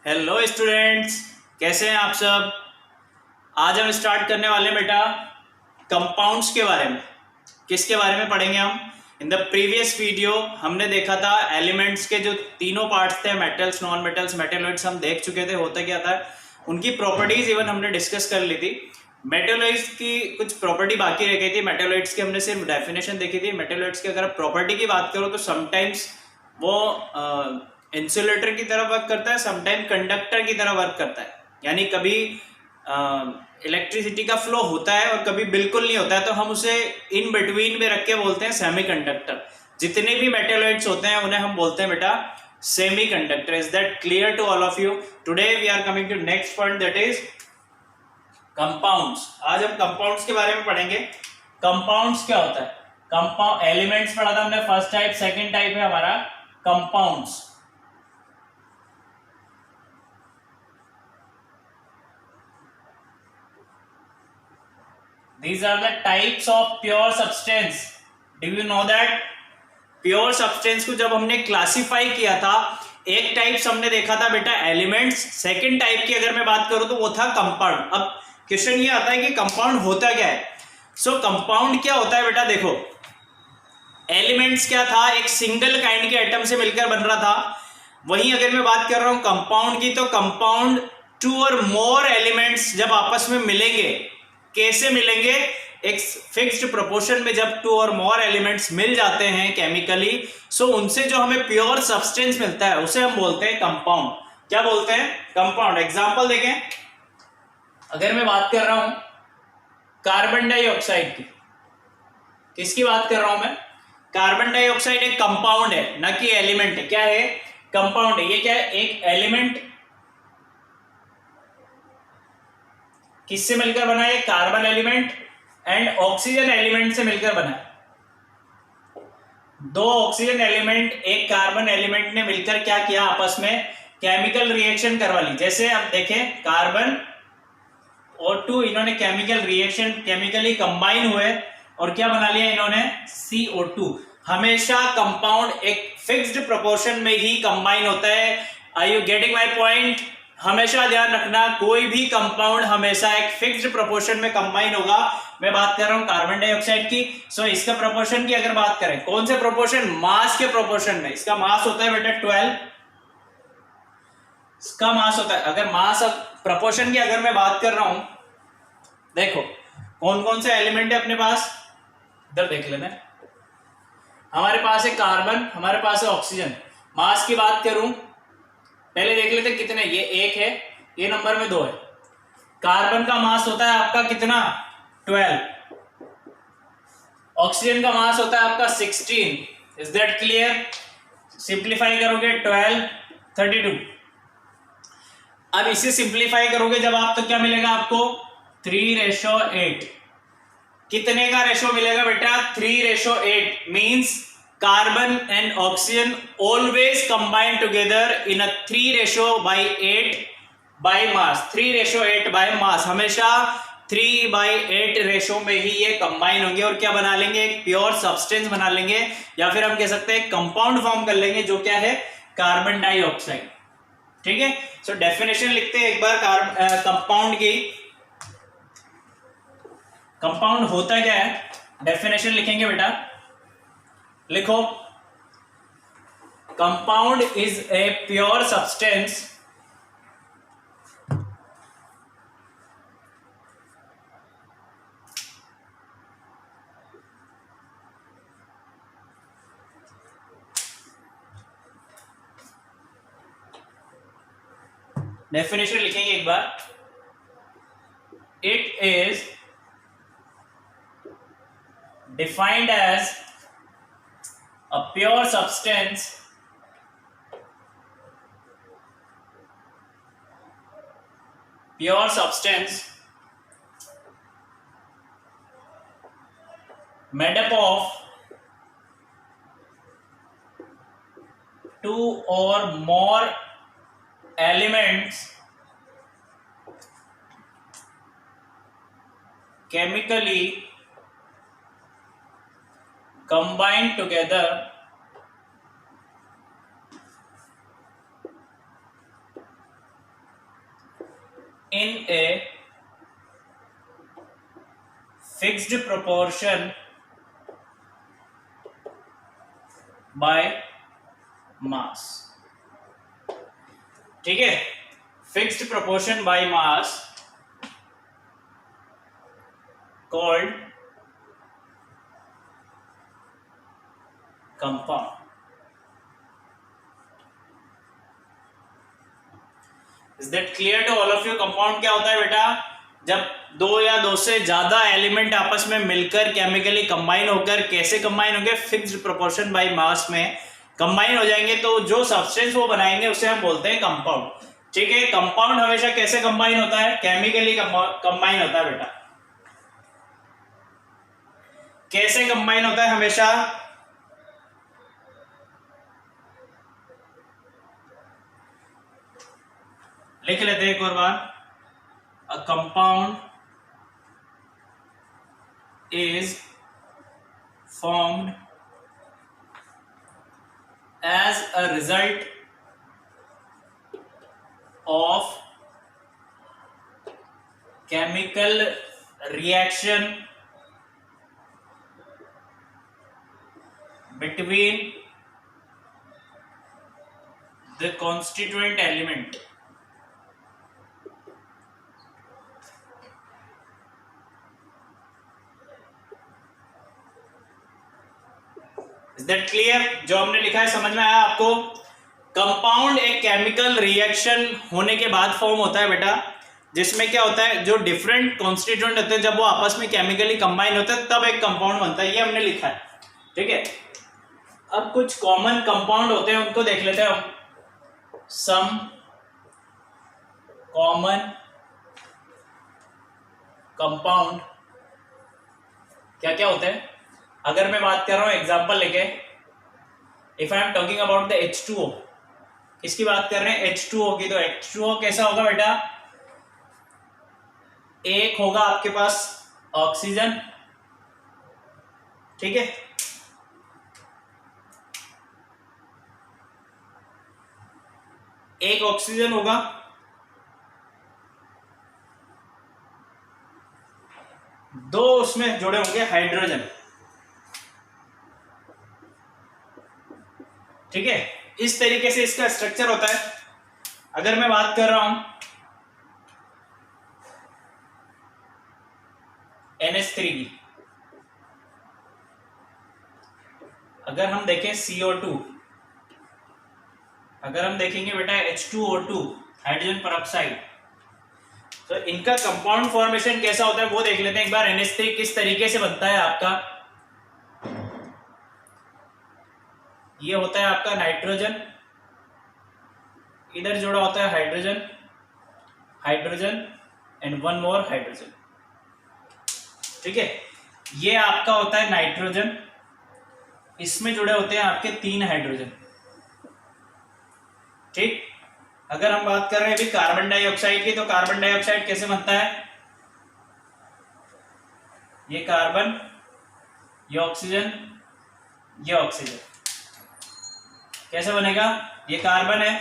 Hello students, कैसे हैं आप सब। आज हम स्टार्ट करने वाले हैं बेटा कंपाउंड्स के बारे में। किसके बारे में पढ़ेंगे हम। इन द प्रीवियस वीडियो हमने देखा था एलिमेंट्स के जो तीनों पार्ट्स थे, मेटल्स, नॉन मेटल्स, मेटेलॉइड्स, हम देख चुके थे होता क्या था, उनकी प्रॉपर्टीज इवन हमने डिस्कस कर ली थी। मेटेलॉइड्स की कुछ प्रॉपर्टी बाकी रह गई थी। मेटेलॉइड्स की हमने सिर्फ डेफिनेशन देखी थी। मेटेलॉइड्स की अगर आप प्रॉपर्टी की बात करो तो समटाइम्स वो इंसुलेटर की तरह वर्क करता है, समटाइम कंडक्टर की तरह वर्क करता है। यानी कभी इलेक्ट्रिसिटी का फ्लो होता है और कभी बिल्कुल नहीं होता है, तो हम उसे इन बिटवीन में रख के बोलते हैं सेमीकंडक्टर। जितने भी मेटेलॉइड्स होते हैं उन्हें हम बोलते हैं बेटा semiconductor. Is that clear to all of you. Today we are coming to next point, that is compounds. आज हम कंपाउंड्स के बारे में पढ़ेंगे। कंपाउंड्स क्या होता है। कंपाउंड एलिमेंट्स पढ़ा था हमने, फर्स्ट टाइप। सेकंड टाइप है हमारा compounds. These are the types of pure substance. Do you know that? Pure substance को जब हमने क्लासिफाई किया था, एक टाइप्स हमने देखा था बेटा एलिमेंट्स। सेकंड टाइप की अगर मैं बात करूं तो वो था कंपाउंड। अब क्वेश्चन ये आता है कि कंपाउंड होता क्या है। सो कंपाउंड क्या होता है बेटा, देखो एलिमेंट्स क्या था, एक सिंगल काइंड के एटम से मिलकर बन रहा था। वहीं अगर मैं बात कर रहा हूं कंपाउंड की, तो कंपाउंड टू और मोर एलिमेंट्स जब आपस में मिलेंगे, कैसे मिलेंगे, एक फिक्स्ड प्रोपोर्शन में जब टू और मोर एलिमेंट्स मिल जाते हैं केमिकली, सो उनसे जो हमें प्योर सब्सटेंस मिलता है उसे हम बोलते हैं कंपाउंड। क्या बोलते हैं, कंपाउंड। एग्जांपल देखें, अगर मैं बात कर रहा हूं कार्बन डाइऑक्साइड की, किसकी बात कर रहा हूं मैं, कार्बन डाइऑक्साइड एक कंपाउंड है, ना कि एलिमेंट है। क्या है, कंपाउंड है। ये क्या है, एक एलिमेंट किससे मिलकर बना है, carbon element and oxygen element से मिलकर बना है। दो ऑक्सीजन एलिमेंट एक कार्बन एलिमेंट ने मिलकर क्या किया, आपस में केमिकल रिएक्शन करवा ली। जैसे आप देखें कार्बन और टू, इन्होंने केमिकल रिएक्शन, केमिकली कंबाइन हुए और क्या बना लिया इन्होंने, CO2। हमेशा कंपाउंड एक फिक्स्ड प्रोपोर्शन में ही कंबाइन होता है। Are you getting my point. हमेशा ध्यान रखना, कोई भी कंपाउंड हमेशा एक फिक्स्ड प्रोपोर्शन में कंबाइन होगा। मैं बात कर रहा हूं कार्बन डाइऑक्साइड की। सो इसका प्रोपोर्शन की अगर बात करें, कौन से प्रोपोर्शन, मास के प्रोपोर्शन में। इसका मास होता है बेटा 12, इसका मास होता है। अगर मास प्रोपोर्शन की अगर मैं बात कर रहा हूं, देखो कौन कौन से एलिमेंट है अपने पास, इधर देख लेना। हमारे पास है कार्बन, हमारे पास है ऑक्सीजन। मास की बात करूं, पहले देख लेते कितने, ये एक है, ये नंबर में 2 है। कार्बन का मास होता है आपका कितना, 12। ऑक्सीजन का मास होता है आपका 16। Is that clear. सिंप्लीफाई करोगे 12, 32। अब इसे सिंप्लीफाई करोगे जब आप, तो क्या मिलेगा आपको, 3:8। कितने का रेशो मिलेगा बेटा, 3:8। Means carbon and oxygen always combine together in a 3:8 by mass. 3:8 by mass, हमेशा 3/8 रेशो में ही ये कंबाइन होंगे और क्या बना लेंगे, एक प्योर सब्सटेंस बना लेंगे, या फिर हम कह सकते हैं कंपाउंड फॉर्म कर लेंगे, जो क्या है, कार्बन डाइऑक्साइड। ठीक है। सो डेफिनेशन लिखते हैं एक बार कंपाउंड की। कंपाउंड होता क्या है, डेफिनेशन लिखेंगे बेटा, लिखो। Compound is a pure substance definition लिखेंगे एक बार। It is defined as a pure substance made up of two or more elements chemically combined together in a fixed proportion by mass. ठीक है, fixed proportion by mass called compound. Is that clear to all of you? Compound क्या होता है बेटा? जब दो या दो से ज्यादा एलिमेंट आपस में मिलकर केमिकली कंबाइन होकर, कैसे कंबाइन होंगे? फिक्स्ड प्रोपोर्शन बाय मास में कंबाइन हो जाएंगे, तो जो सब्सटेंस वो बनाएंगे उसे हम बोलते हैं कंपाउंड. ठीक है, कंपाउंड हमेशा कैसे कंबाइन होता है? केमिकली कंबाइन होता है बेटा. कैसे कंबाइन होता है हमेशा? लिख लेते हैं एक और बार. A compound is formed as a result of chemical reaction between the constituent element. Is that clear? जो हमने लिखा है समझ में आया आपको? कंपाउंड एक केमिकल रिएक्शन होने के बाद फॉर्म होता है बेटा, जिसमें क्या होता है, जो डिफरेंट कॉन्स्टिट्यूएंट होते हैं जब वो आपस में केमिकली कंबाइन होते हैं तब एक कंपाउंड बनता है. ये हमने लिखा है. ठीक है, अब कुछ कॉमन कंपाउंड होते हैं उनको देख लेते हैं हम. सम कॉमन कंपाउंड क्या क्या होते हैं? अगर मैं बात कर रहा हूं एग्जांपल लेके, if I am talking about the H2O, किसकी बात कर रहे हैं? H2O की. तो H2O कैसा होगा बेटा? एक होगा आपके पास ऑक्सीजन. ठीक है, एक ऑक्सीजन होगा, दो उसमें जुड़े होंगे हाइड्रोजन. ठीक है, इस तरीके से इसका स्ट्रक्चर होता है. अगर मैं बात कर रहा हूं NH3 की, अगर हम देखें CO2, अगर हम देखेंगे बेटा H2O2 हाइड्रोजन परऑक्साइड, तो इनका कंपाउंड फॉर्मेशन कैसा होता है वो देख लेते हैं एक बार. NH3 किस तरीके से बनता है आपका? ये होता है आपका नाइट्रोजन, इधर जुड़ा होता है hydrogen, hydrogen and one more hydrogen. ठीक है, ये आपका होता है नाइट्रोजन, इसमें जुड़े होते हैं आपके 3 हाइड्रोजन. ठीक, अगर हम बात कर रहे हैं अभी कार्बन डाइऑक्साइड की, तो कार्बन डाइऑक्साइड कैसे बनता है? ये कार्बन, ये ऑक्सीजन, ये ऑक्सीजन. कैसे बनेगा? ये कार्बन है,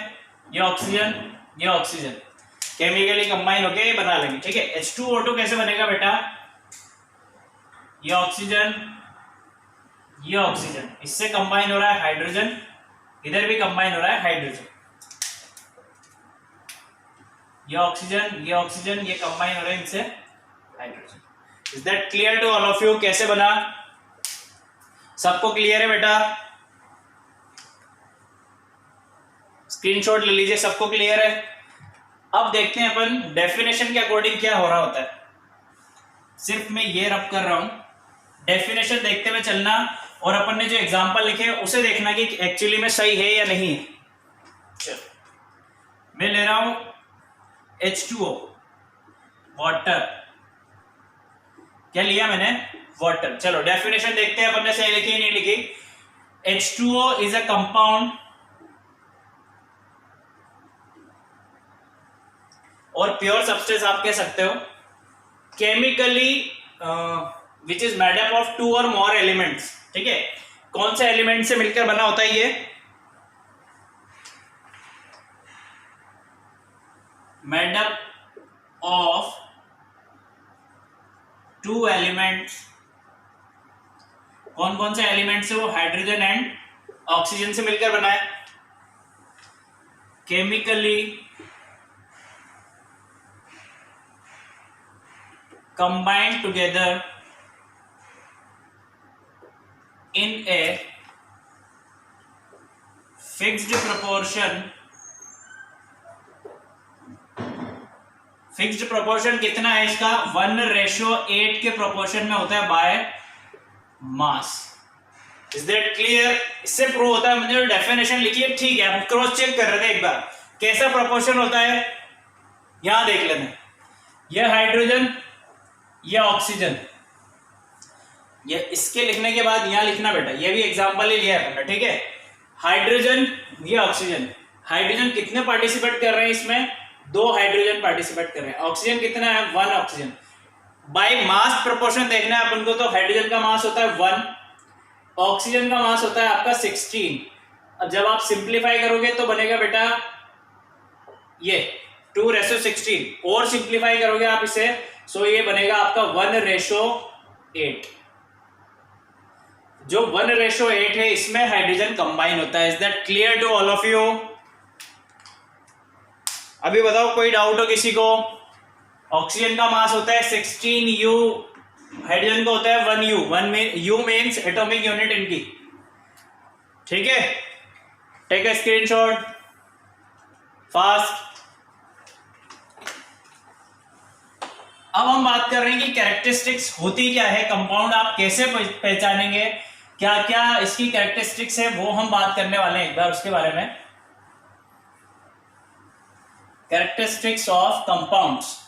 ये ऑक्सीजन, ये ऑक्सीजन, केमिकली कंबाइन होके ये बना लेंगे. ठीक है, H2O2 कैसे बनेगा बेटा? ये ऑक्सीजन, ये ऑक्सीजन, इससे कंबाइन हो रहा है हाइड्रोजन, इधर भी कंबाइन हो रहा है हाइड्रोजन. ये ऑक्सीजन, ये ऑक्सीजन, ये कंबाइन हो रहे हैं इनसे hydrogen. Is that clear to all of you? कैसे बना? सबको क्लियर है बेटा? स्क्रीनशॉट ले लीजिए, सबको क्लियर है? अब देखते हैं अपन डेफिनेशन के अकॉर्डिंग क्या हो रहा होता है. सिर्फ मैं ये रब कर रहा हूं, डेफिनेशन देखते हुए चलना, और अपन ने जो एग्जांपल लिखे उसे देखना कि एक्चुअली में सही है या नहीं है. चलो, मैं ले रहा हूं H2O, वाटर. क्या लिया मैंने? वाटर. चलो डेफिनेशन देखते हैं अपन ने सही लिखी नहीं लिखी. H2O इज अ कंपाउंड, और प्योर सब्सटेंस आप कह सकते हो, chemically which is made up of 2 और मोर एलिमेंट्स. ठीक है, कौन से एलिमेंट से मिलकर बना होता है ये? Made up of two elements, कौन कौन से एलिमेंट्स है वो, हाइड्रोजन एंड ऑक्सीजन से मिलकर बना है, chemically combined together in a fixed proportion. Fixed proportion कितना है इसका, 1:8 के प्रोपोर्शन में होता है by mass. Is that clear? इससे प्रूव होता है, मुझे डेफिनेशन लिखिए, ठीक है, हम क्रॉस चेक कर रहे थे एक बार कैसा प्रोपोर्शन होता है, यहां देख लेना, यह हाइड्रोजन, यह ऑक्सीजन, ये इसके लिखने के बाद यहां लिखना बेटा, ये भी एग्जांपल ही लिया है अपने, ठीक है, हाइड्रोजन, ये ऑक्सीजन, हाइड्रोजन कितने पार्टिसिपेट कर रहे हैं इसमें, 2 हाइड्रोजन पार्टिसिपेट कर रहे हैं, ऑक्सीजन कितना है, 1 ऑक्सीजन। बाय मास प्रोपोर्शन देखना है अपन को, तो हाइड्रोजन का मास होता है 1, ऑक्सीजन का मास होता है आपका 16। अब जब आप सिंप्लीफाई करोगे तो बनेगा बेटा ये 2:16, और सिंप्लीफाई करोगे आप इसे, सो ये बनेगा आपका 1:8। जो 1:8 है इसमें हाइड्रोजन कंबाइन होता है। Is that clear to all of you? अभी बताओ कोई डाउट हो किसी को? ऑक्सीजन का मास होता है 16U, हाइड्रोजन का होता है 1U, 1 में U मीन्स एटॉमिक यूनिट इनकी, ठीक है, टेक ए स्क्रीनशॉट फास्ट। अब हम बात कर रहे हैं कि कैरेक्टरिस्टिक्स होती क्या है, कंपाउंड आप कैसे पहचानेंगे, क्या क्या इसकी कैरेक्टरिस्टिक्स है, वो हम बात करने वाले हैं एक बार उसके बारे में। Characteristics of compounds.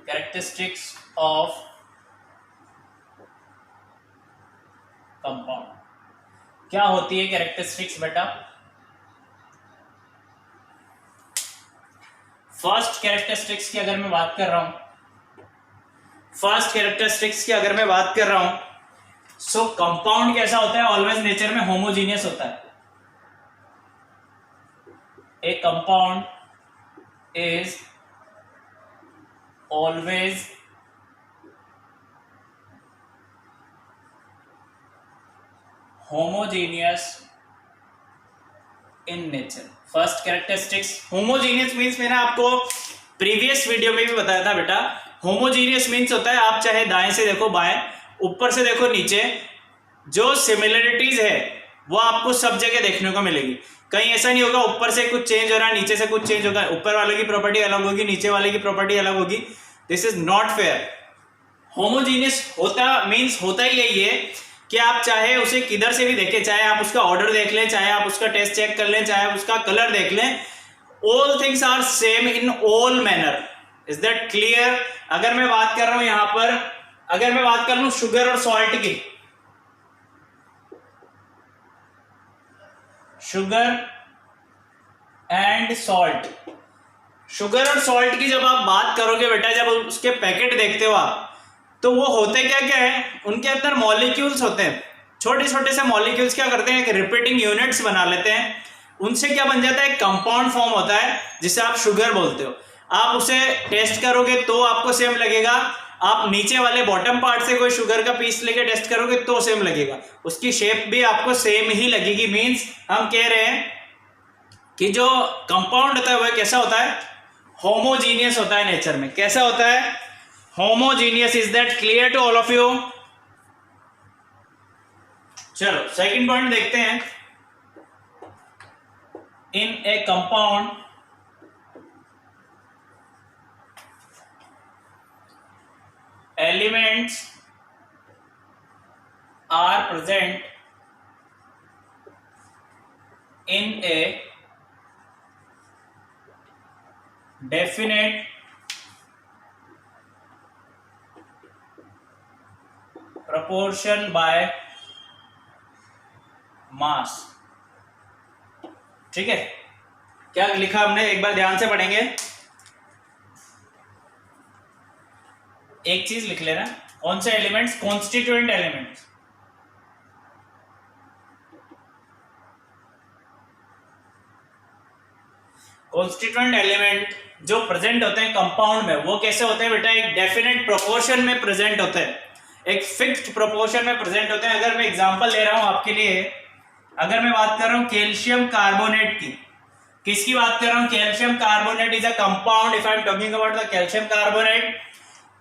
Characteristics of compound क्या होती है कैरेक्टरिस्टिक्स बेटा? फर्स्ट कैरेक्टरिस्टिक्स की अगर मैं बात कर रहा हूं, सो कंपाउंड कैसा होता है, ऑलवेज नेचर में होमोजीनियस होता है। A compound is always homogeneous in nature. First characteristics, homogeneous means मैंने आपको प्रीवियस वीडियो में भी बताया था बेटा, होमोजीनियस मीन्स होता है आप चाहे दाएं से देखो बाएं, ऊपर से देखो नीचे, जो सिमिलरिटीज है वो आपको सब जगह देखने को मिलेगी। कहीं ऐसा नहीं होगा ऊपर से कुछ चेंज हो रहा है नीचे से कुछ चेंज होगा, ऊपर वाले की प्रॉपर्टी अलग होगी नीचे वाले की प्रॉपर्टी अलग होगी, this is not fair. Homogeneous होता मीन्स होता ही यही है कि आप चाहे उसे किधर से भी देखें, चाहे आप उसका ऑर्डर देख लें, चाहे आप उसका टेस्ट चेक कर लें, चाहे आप उसका कलर देख लें, all things are same in all manner. Is that clear? अगर मैं बात कर रहा हूं यहां पर, अगर मैं बात कर लूं शुगर और सॉल्ट की, शुगर एंड सॉल्ट, शुगर और सॉल्ट की जब आप बात करोगे बेटा, जब उसके पैकेट देखते हो आप, तो वो होते क्या क्या है, उनके अंदर मॉलिक्यूल्स होते हैं, छोटे छोटे से मॉलिक्यूल्स क्या करते हैं, रिपीटिंग यूनिट्स बना लेते हैं, उनसे क्या बन जाता है, कंपाउंड फॉर्म होता है जिसे आप शुगर बोलते हो। आप उसे टेस्ट करोगे तो आपको सेम लगेगा, आप नीचे वाले बॉटम पार्ट से कोई शुगर का पीस लेके टेस्ट करोगे तो सेम लगेगा, उसकी शेप भी आपको सेम ही लगेगी। मीन्स हम कह रहे हैं कि जो कंपाउंड होता है वह कैसा होता है, होमोजीनियस होता है नेचर में। कैसा होता है, homogeneous. Is that clear to all of you? चलो सेकंड पॉइंट देखते हैं। In a compound elements are present in a definite proportion by mass। ठीक है, क्या लिखा हमने, एक बार ध्यान से पढ़ेंगे। एक चीज लिख लेना, कौन से elements? Constituent elements. Constituent element जो प्रेजेंट होते हैं कंपाउंड में, वो कैसे होते हैं बेटा? एक डेफिनेट प्रोपोर्शन में प्रेजेंट होते हैं, एक फिक्स्ड प्रोपोर्शन में प्रेजेंट होते हैं। अगर मैं एग्जांपल ले रहा हूं आपके लिए, अगर मैं बात कर रहा हूं कैल्शियम कार्बोनेट की, किसकी बात कर रहा हूं? Calcium carbonate is a compound. If I am talking about the calcium carbonate,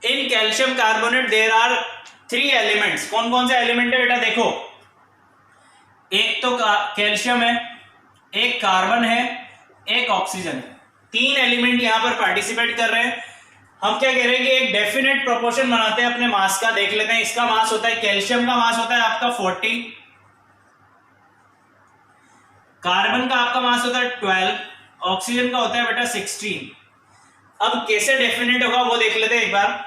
in calcium carbonate there are 3 elements. कौन कौन से एलिमेंट है बेटा? देखो, एक तो कैल्शियम है, एक कार्बन है, एक ऑक्सीजन है। 3 एलिमेंट यहां पर पार्टिसिपेट कर रहे हैं। हम क्या कह रहे हैं कि एक डेफिनेट प्रोपोर्शन बनाते हैं अपने मास का। देख लेते हैं, इसका मास होता है, कैल्शियम का मास होता है आपका 40, कार्बन का आपका मास होता है 12, ऑक्सीजन का होता है बेटा 16। अब कैसे डेफिनेट होगा वो देख लेते हैं एक बार।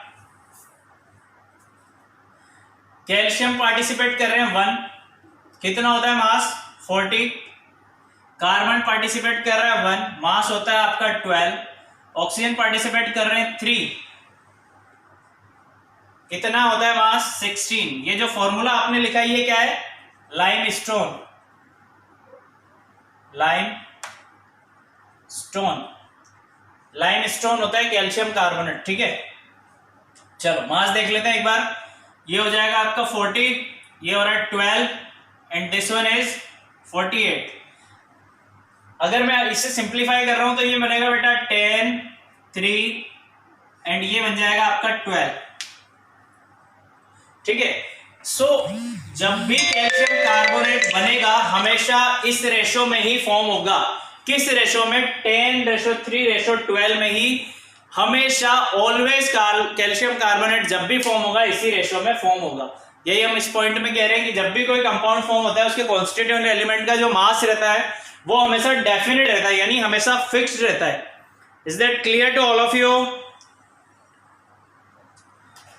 कैल्शियम पार्टिसिपेट कर रहे हैं 1, कितना होता है मास? 40। कार्बन पार्टिसिपेट कर रहा है 1, मास होता है आपका 12। ऑक्सीजन पार्टिसिपेट कर रहे हैं 3, कितना होता है मास? 16। ये जो फॉर्मूला आपने लिखा है ये क्या है? लाइमस्टोन। लाइमस्टोन होता है कैल्शियम कार्बोनेट, ठीक है। चलो मास देख लेते हैं एक बार। ये हो जाएगा आपका 40, ये हो रहा है 12 एंड दिस वन इज 48। अगर मैं इसे सिंप्लीफाई कर रहा हूं तो ये बनेगा बेटा 10, 3 एंड ये बन जाएगा आपका 12, ठीक है। सो जब भी कैल्शियम कार्बोनेट बनेगा हमेशा इस रेशो में ही फॉर्म होगा। किस रेशो में? 10:3:12 में ही हमेशा ऑलवेज कैल्शियम कार्बोनेट जब भी फॉर्म होगा इसी रेशो में फॉर्म होगा। यही हम इस पॉइंट में कह रहे हैं कि जब भी कोई कंपाउंड फॉर्म होता है उसके कॉन्स्टिट्यूएंट एलिमेंट का जो मास रहता है वो हमेशा डेफिनेट रहता है, यानी हमेशा फिक्स्ड रहता है। Is that clear to all of you?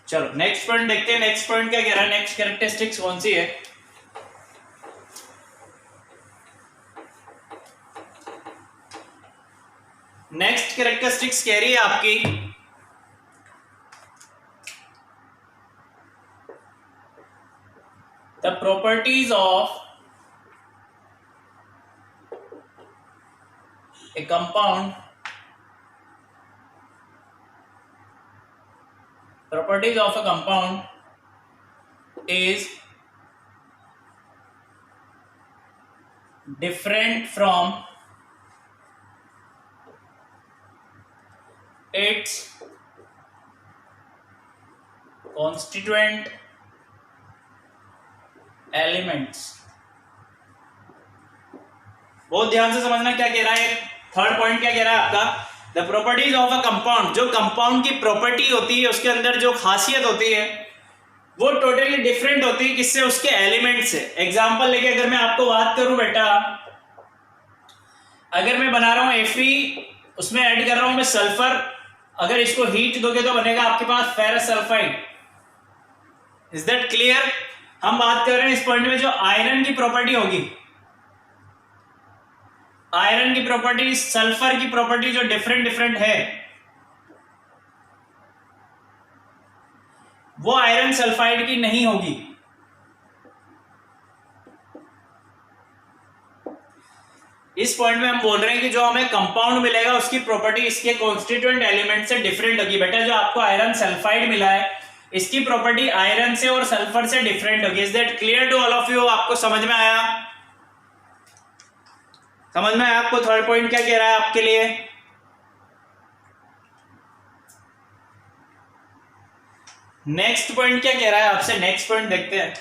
चलो नेक्स्ट पॉइंट देखते हैं। नेक्स्ट पॉइंट क्या कह रहा है? नेक्स्ट कैरेक्टरिस्टिक्स कौन सी है? नेक्स्ट कैरेक्टरिस्टिक्स कह रही है आपकी the properties of A compound, properties of a compound is different from its constituent elements। बहुत ध्यान से समझना क्या कह रहा है। थर्ड पॉइंट क्या कह रहा है आपका? The properties of a compound, जो कंपाउंड की प्रॉपर्टी होती है उसके अंदर जो खासियत होती है वो टोटली डिफरेंट होती है। किससे? उसके एलिमेंट से। एग्जांपल लेके अगर मैं आपको बात करूं बेटा, अगर मैं बना रहा हूं Fe, उसमें ऐड कर रहा हूं मैं सल्फर, अगर इसको हीट दोगे तो बनेगा आपके पास ferrous sulphide. Is that clear? हम बात कर रहे हैं इस पॉइंट में जो आयरन की प्रॉपर्टी होगी, आयरन की प्रॉपर्टी, सल्फर की प्रॉपर्टी जो डिफरेंट है, वो आयरन सल्फाइड की नहीं होगी। इस पॉइंट में हम बोल रहे हैं कि जो हमें कंपाउंड मिलेगा उसकी प्रॉपर्टी इसके कॉन्स्टिट्यूएंट एलिमेंट से डिफरेंट होगी। बेटा जो आपको आयरन सल्फाइड मिला है इसकी प्रॉपर्टी आयरन से और सल्फर से डिफरेंट होगी। Is that clear to all of you? आपको समझ में आया? समझ में आया आपको? थर्ड पॉइंट क्या कह रहा है आपके लिए? नेक्स्ट पॉइंट क्या कह रहा है आपसे? नेक्स्ट पॉइंट देखते हैं।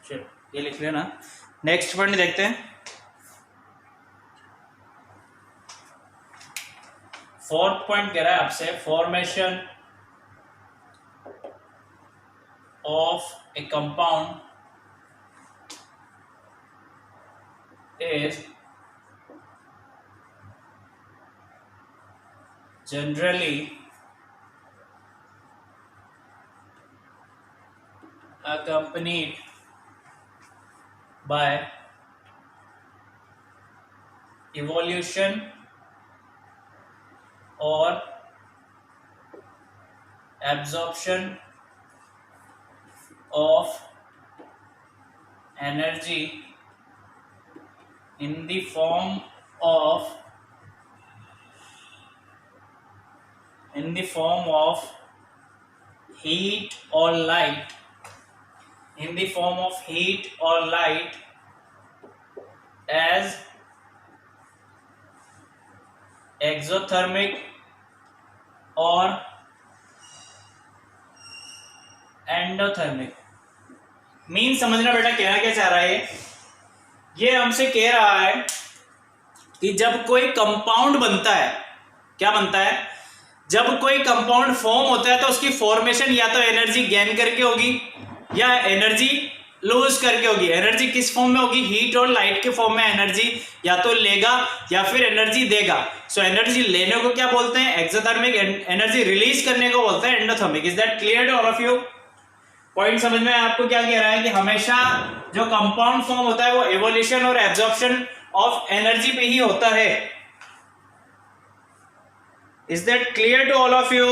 चलो ये लिख लेना। नेक्स्ट पॉइंट देखते हैं। फोर्थ पॉइंट कह रहा है आपसे formation of A compound is generally accompanied by evolution or absorption of energy in the form of heat or light, as exothermic और एंडोथर्मिक। मीन समझना बेटा कहना क्या चाह रहा है ये हमसे कह रहा है कि जब कोई कंपाउंड बनता है, क्या बनता है, जब कोई कंपाउंड फॉर्म होता है तो उसकी फॉर्मेशन या तो एनर्जी गेन करके होगी या एनर्जी लूज करके होगी। एनर्जी किस फॉर्म में होगी, हीट और लाइट के फॉर्म में एनर्जी या तो लेगा या फिर एनर्जी देगा। सो एनर्जी लेने को क्या बोलते हैं, एक्सोथर्मिक। एनर्जी रिलीज करने को बोलते हैं endothermic. Is that clear to all of you? Point समझ में आपको क्या कह रहा है कि हमेशा जो कंपाउंड फॉर्म होता है वो एवोल्यूशन और एब्जॉर्प्शन ऑफ एनर्जी पे ही होता है। Is that clear to all of you?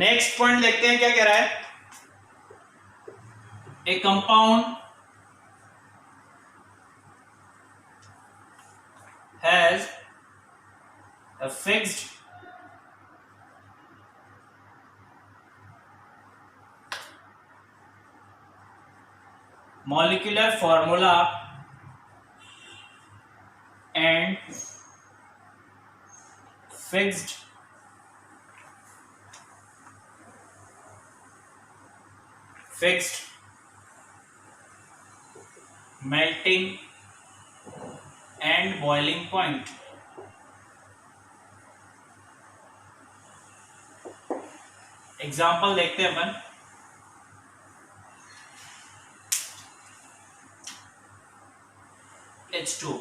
Next point देखते हैं क्या कह रहा है। A compound has a fixed molecular formula and fixed melting and boiling point। Example देखते हैं अपन। H2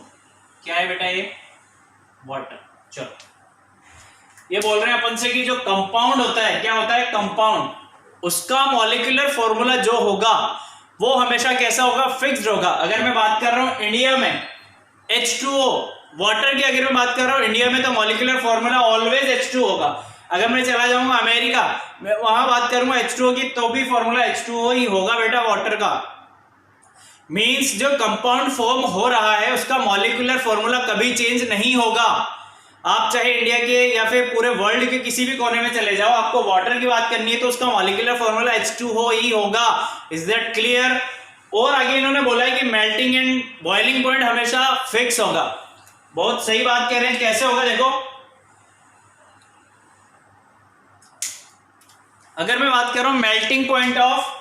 क्या है बेटा, ये वाटर। चलो ये बोल रहे हैं अपन से कि जो कंपाउंड होता है, क्या होता है कंपाउंड, उसका मॉलिक्यूलर फॉर्मूला जो होगा वो हमेशा कैसा होगा, फिक्स्ड होगा। अगर मैं बात कर रहा हूं इंडिया में H2O, वाटर की अगर मैं बात कर रहा हूं इंडिया में, तो मॉलिक्यूलर फॉर्मूला ऑलवेज H2 होगा। अगर मैं चला जाऊंगा अमेरिका, मैं वहां बात करूंगा H2O की, तो भी फॉर्मूला H2O ही होगा बेटा वाटर का। मीन्स जो कंपाउंड फॉर्म हो रहा है उसका मॉलिक्यूलर फॉर्मूला कभी चेंज नहीं होगा। आप चाहे इंडिया के या फिर पूरे वर्ल्ड के किसी भी कोने में चले जाओ, आपको वाटर की बात करनी है तो उसका मॉलिक्यूलर फॉर्मूला H2O ही होगा। Is that clear? और आगे इन्होंने बोला है कि मेल्टिंग एंड बॉइलिंग पॉइंट हमेशा फिक्स होगा। बहुत सही बात कह रहे हैं। कैसे होगा देखो, अगर मैं बात कर रहा हूं melting point of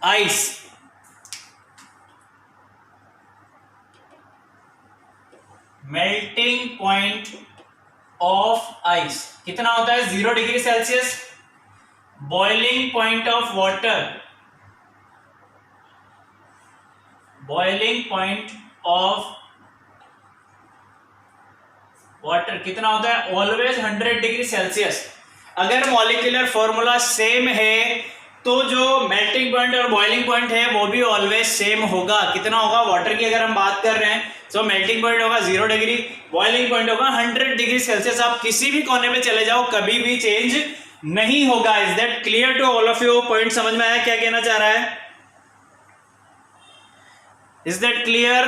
ice, melting point of ice कितना होता है, 0 degree Celsius. Boiling point of water, boiling point of water कितना होता है, ऑलवेज 100 डिग्री सेल्सियस। अगर मॉलिक्यूलर फॉर्मूला सेम है तो जो मेल्टिंग पॉइंट और बॉइलिंग पॉइंट है वो भी ऑलवेज सेम होगा। कितना होगा, वाटर की अगर हम बात कर रहे हैं तो मेल्टिंग पॉइंट होगा 0 डिग्री, बॉइलिंग पॉइंट होगा 100 डिग्री सेल्सियस। आप किसी भी कोने में चले जाओ कभी भी चेंज नहीं होगा। Is that clear to all of you? Point समझ में आया क्या कहना चाह रहा है? Is that clear?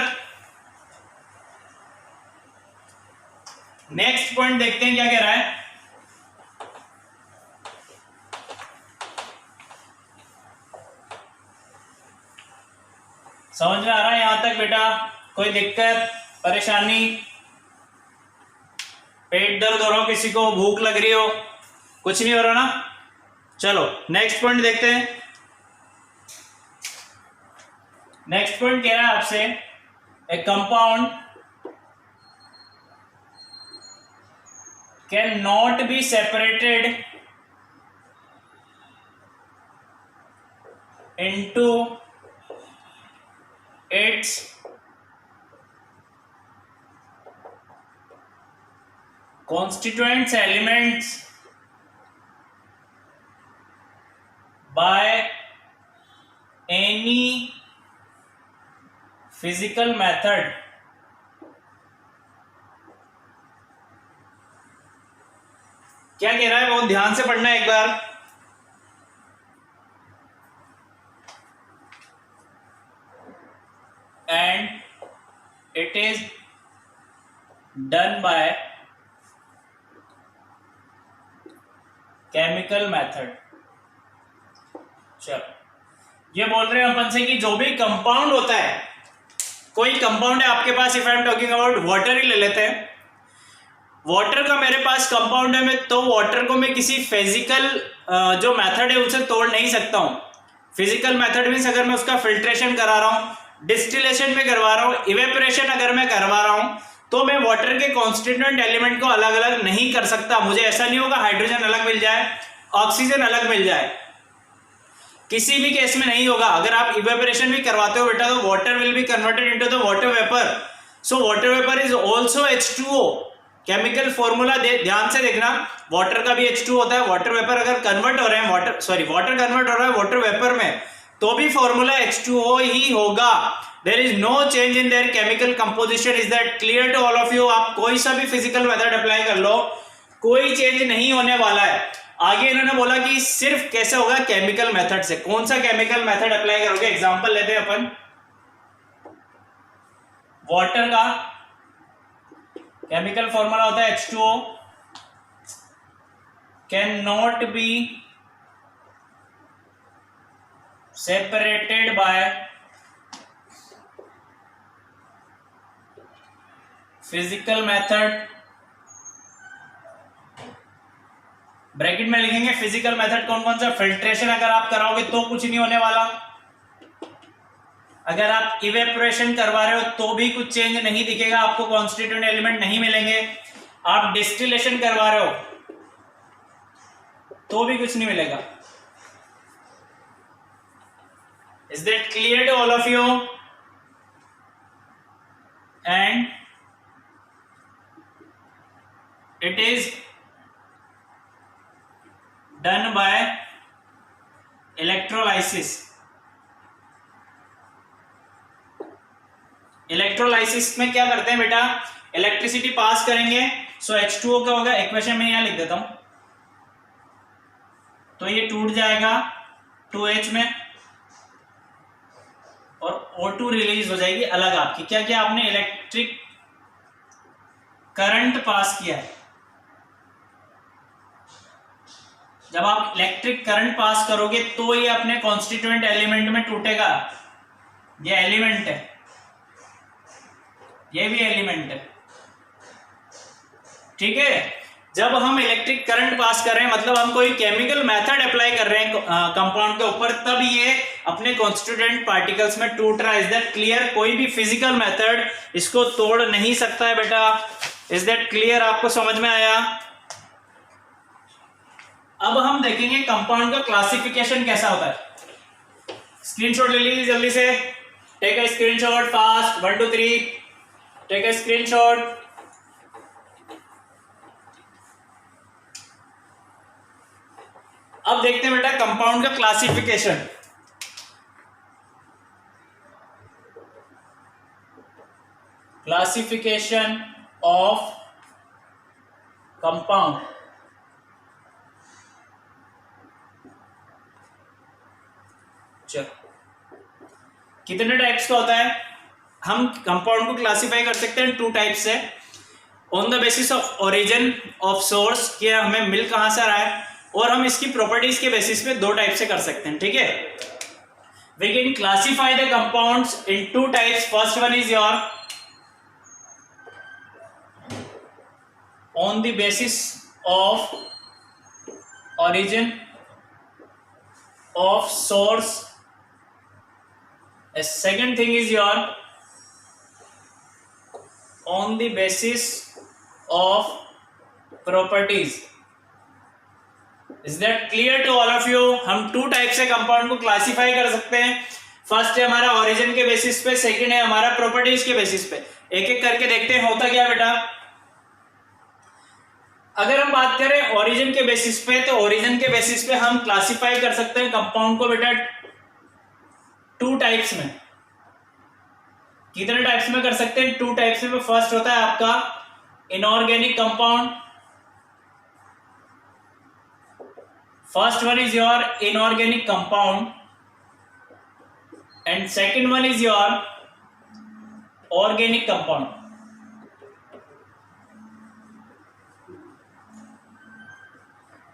Next point देखते हैं क्या कह रहा है। समझ में आ रहा है यहां तक बेटा? कोई दिक्कत परेशानी, पेट दर्द हो रहा हो किसी को, भूख लग रही हो, कुछ नहीं हो रहा ना? चलो नेक्स्ट पॉइंट देखते हैं। नेक्स्ट पॉइंट कह रहा है आपसे, ए compound can not be separated into its constituents elements by any physical method क्या कह रहा है, बहुत ध्यान से पढ़ना है एक बार। And it is done by chemical method. चलो, ये बोल रहे हैं अपन से कि जो भी कंपाउंड होता है, कोई कंपाउंड है आपके पास, if I am talking about water ही ले लेते हैं। वाटर का मेरे पास कंपाउंड है, मैं तो वाटर को मैं किसी फिजिकल जो मेथड है उनसे तोड़ नहीं सकता हूं। फिजिकल मेथड मीन्स अगर मैं उसका फिल्ट्रेशन करा रहा हूं, डिस्टिलेशन में करवा रहा हूं, इवेपोरेशन अगर मैं करवा रहा हूं, तो मैं वाटर के कॉन्स्टिट्यूएंट एलिमेंट को अलग अलग नहीं कर सकता। मुझे ऐसा नहीं होगा हाइड्रोजन अलग मिल जाए, ऑक्सीजन अलग मिल जाए, किसी भी केस में नहीं होगा। अगर आप इवेपोरेशन भी करवाते हो बेटा, तो water will be converted into the water vapour. So water vapour is also H2O। Chemical formula ध्यान से देखना, वाटर का भी H2 होता है। वाटर वेपर अगर कन्वर्ट हो रहे हैं, वाटर कन्वर्ट हो रहा है वाटर वेपर में, तो भी फॉर्मूला H2O ही होगा। There is no change in their chemical composition. Is that clear to all of you? आप कोई सा भी फिजिकल मेथड अप्लाई कर लो, कोई चेंज नहीं होने वाला है। आगे इन्होंने बोला कि सिर्फ कैसे होगा, केमिकल मेथड से। कौन सा केमिकल मेथड अप्लाई करोगे? एग्जांपल लेते हैं अपन वाटर का। केमिकल फॉर्मूला होता है H2O can not be separated by physical method. Bracket में लिखेंगे फिजिकल मेथड कौन कौन सा। फिल्ट्रेशन अगर आप कराओगे तो कुछ नहीं होने वाला, अगर आप इवेपोरेशन करवा रहे हो तो भी कुछ चेंज नहीं दिखेगा, आपको कॉन्स्टिट्यूएंट एलिमेंट नहीं मिलेंगे। आप डिस्टिलेशन करवा रहे हो तो भी कुछ नहीं मिलेगा। Is that clear to all of you? And it is done by electrolysis. Electrolysis में क्या करते हैं बेटा, इलेक्ट्रिसिटी पास करेंगे। सो H2O क्या होगा, इक्वेशन में यहां लिख देता हूं, तो ये टूट जाएगा 2H में और O2 रिलीज हो जाएगी अलग आपकी। क्या क्या आपने इलेक्ट्रिक करंट पास किया है। जब आप इलेक्ट्रिक करंट पास करोगे तो ये अपने कॉन्स्टिट्यूएंट एलिमेंट में टूटेगा। ये एलिमेंट है, ये भी एलिमेंट है, ठीक है। जब हम इलेक्ट्रिक करंट पास कर रहे हैं, मतलब हम कोई केमिकल मेथड अप्लाई कर रहे हैं कंपाउंड के ऊपर, तब ये अपने कॉन्स्टिट्यूएंट पार्टिकल्स में टूट रहा है। Is that clear? कोई भी फिजिकल मेथड इसको तोड़ नहीं सकता है बेटा। Is that clear? आपको समझ में आया? अब हम देखेंगे कंपाउंड का क्लासिफिकेशन कैसा होता है। स्क्रीनशॉट ले लीजिए जल्दी से। Take a screenshot fast, 1 2 3, take a screenshot. अब देखते हैं बेटा कंपाउंड का क्लासिफिकेशन। Classification of compound. कितने टाइप्स का होता है? हम कंपाउंड को क्लासिफाई कर सकते हैं 2 टाइप से। On the basis of origin of source, कि हमें मिल कहां से रहा है, और हम इसकी प्रॉपर्टीज के बेसिस पे 2 टाइप से कर सकते हैं, ठीक है। We can classify the compounds in 2 types. First one is your on the basis of origin of source. A second thing is your on the basis of properties. Is that clear to all of you? हम 2 type से compound को classify कर सकते हैं। First है हमारा origin के basis पे, सेकंड है हमारा प्रॉपर्टीज के बेसिस पे। एक एक करके देखते हैं होता क्या बेटा। अगर हम बात करें ओरिजिन के बेसिस पे, तो ओरिजिन के बेसिस पे हम क्लासिफाई कर सकते हैं कंपाउंड को बेटा 2 टाइप्स में। कितने टाइप्स में कर सकते हैं? 2 टाइप्स में। फर्स्ट होता है आपका inorganic compound. First one is your inorganic compound and second one is your organic compound.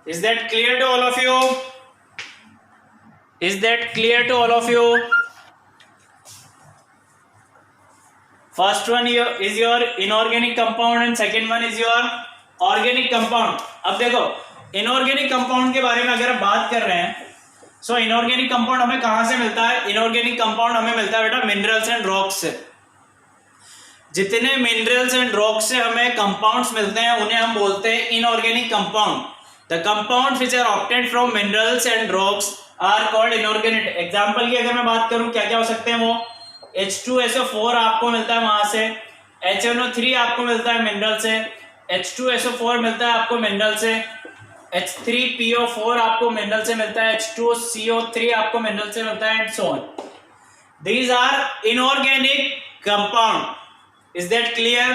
Is that clear to all of you? Is that clear to all of you? First one is your inorganic compound and second one is your organic compound. अब देखो inorganic compound के बारे में अगर हम बात कर रहे हैं, so inorganic compound हमें कहाँ से मिलता है? inorganic compound हमें मिलता है बेटा minerals and rocks से। जितने minerals and rocks से हमें compounds मिलते हैं उन्हें हम बोलते हैं inorganic compound. The compounds which are obtained from minerals and rocks are called inorganic. Example की अगर मैं बात करूं क्या क्या हो सकते हैं वो, H2SO4 आपको मिलता है वहां से, HNO3 आपको मिलता है मिनरल से, H2SO4 मिलता है आपको मिनरल से, H3PO4 आपको मिनरल से मिलता है, H2CO3 आपको मिनरल से मिलता है, and so on. These are inorganic compound. Is that clear?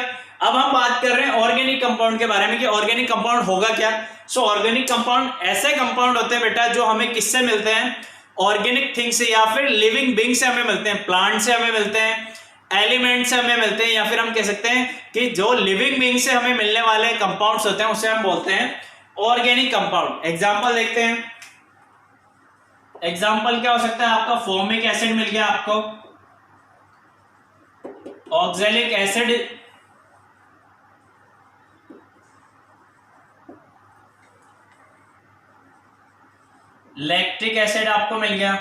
अब हम बात कर रहे हैं ऑर्गेनिक कंपाउंड के बारे में कि ऑर्गेनिक कंपाउंड होगा क्या। सो ऑर्गेनिक कंपाउंड ऐसे कंपाउंड होते हैं बेटा जो हमें किससे मिलते हैं? ऑर्गेनिक थिंग से या फिर लिविंग बीइंग से हमें मिलते हैं, प्लांट से हमें मिलते हैं, एलिमेंट से हमें मिलते हैं, या फिर हम कह सकते हैं कि जो लिविंग बीइंग से हमें मिलने वाले कंपाउंड्स होते हैं उसे हम बोलते हैं ऑर्गेनिक कंपाउंड। एग्जाम्पल देखते हैं। एग्जाम्पल क्या हो सकता है आपका? फॉर्मिक एसिड मिल गया आपको, ऑक्सैलिक एसिड, लैक्टिक एसिड आपको मिल गया,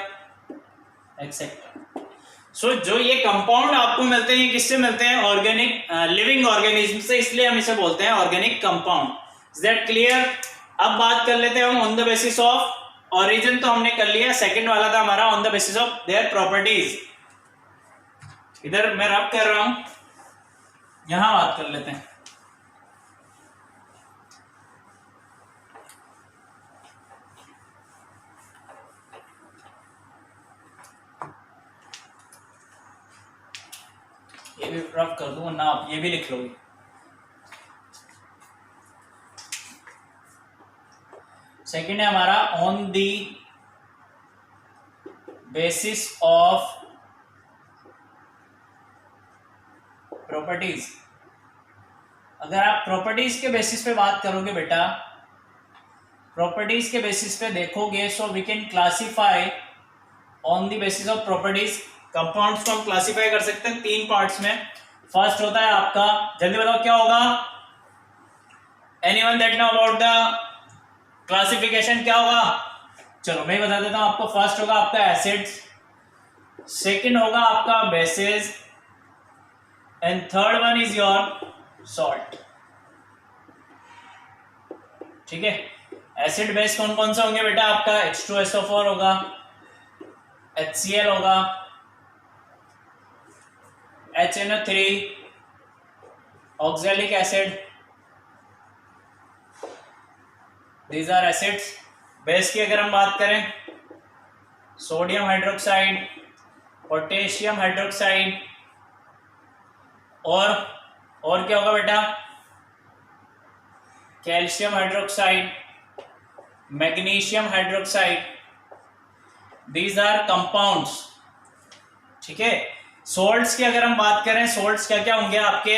एक्सेट्रा। सो जो ये कंपाउंड आपको मिलते हैं ये किससे मिलते हैं? ऑर्गेनिक लिविंग ऑर्गेनिज्म से, इसलिए हम इसे बोलते हैं organic compound. Is that clear? अब बात कर लेते हैं हम on the basis of origin, तो हमने कर लिया। सेकंड वाला था हमारा on the basis of their properties. इधर मैं रब कर रहा हूं, यहां बात कर लेते हैं। ये भी रफ कर दूं ना, आप ये भी लिख लोगे। सेकंड है हमारा on the basis of properties. अगर आप प्रॉपर्टीज के बेसिस पे बात करोगे बेटा, प्रॉपर्टीज के बेसिस पे देखोगे, so we can classify on the basis of properties. Compounds को हम क्लासीफाई कर सकते हैं 3 पार्ट्स में। फर्स्ट होता है आपका, जल्दी बताओ क्या होगा? Anyone that know about the classification क्या होगा? चलो मैं बता देता हूं आपको। फर्स्ट होगा आपका एसिड्स, सेकंड होगा आपका bases, and third one is your salt. ठीक है, एसिड बेस कौन कौन सा होंगे बेटा? आपका H2SO4 होगा, HCl होगा, HNO3, oxalic acid, these are acids. Base की अगर हम बात करें, सोडियम हाइड्रोक्साइड, पोटेशियम हाइड्रोक्साइड, और क्या होगा बेटा? Calcium hydroxide, magnesium hydroxide. These are compounds. ठीक है, सोल्ट्स की अगर हम बात करें, सोल्ट्स क्या क्या होंगे आपके?